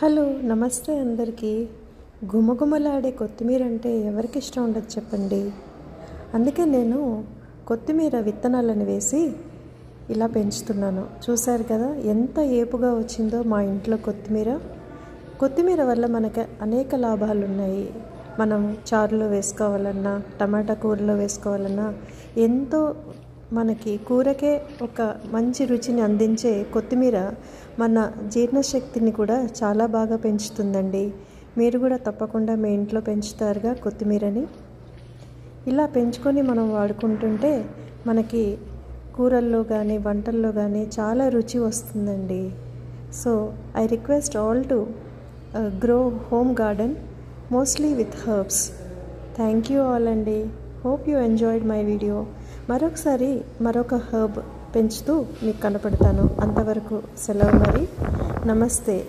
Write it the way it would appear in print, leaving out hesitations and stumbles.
Hello నమస్తే అందరికీ. గుమగుమలాడే కొత్తిమీర అంటే ఎవరికి ఇష్టం ఉండదు చెప్పండి. అందుకే నేను కొత్తిమీర విత్తనాలను వేసి ఇలా పెంచుతున్నాను. చూశారు కదా ఎంత ఏపుగా వచ్చిందో మా ఇంట్లో కొత్తిమీర వల్ల మనకు అనేక లాభాలు ఉన్నాయి. మనం చారులో వేసుకోవాలన్నా, టమాటా కూరలో వేసుకోవాలన్నా ఎంతో మనకి కూరకే ఒక మంచి రుచిని అందించే కొత్తిమీర మన జీర్ణశక్తిని కూడా చాలా బాగా పెంచుతుందండి. మీరు కూడా తప్పకుండా మీ ఇంట్లో పెంచుతారుగా కొత్తిమీరని. ఇలా పెంచుకొని మనం వాడుకుంటుంటే మనకి కూరల్లో కానీ వంటల్లో కానీ చాలా రుచి వస్తుందండి. So I request all to grow home garden mostly with herbs. Thank you all అండి. Hope you enjoyed my video. మరొకసారి మరొక హర్బ్ పెంచుతూ మీకు కనపడతాను. అంతవరకు సెలవు మరి. నమస్తే.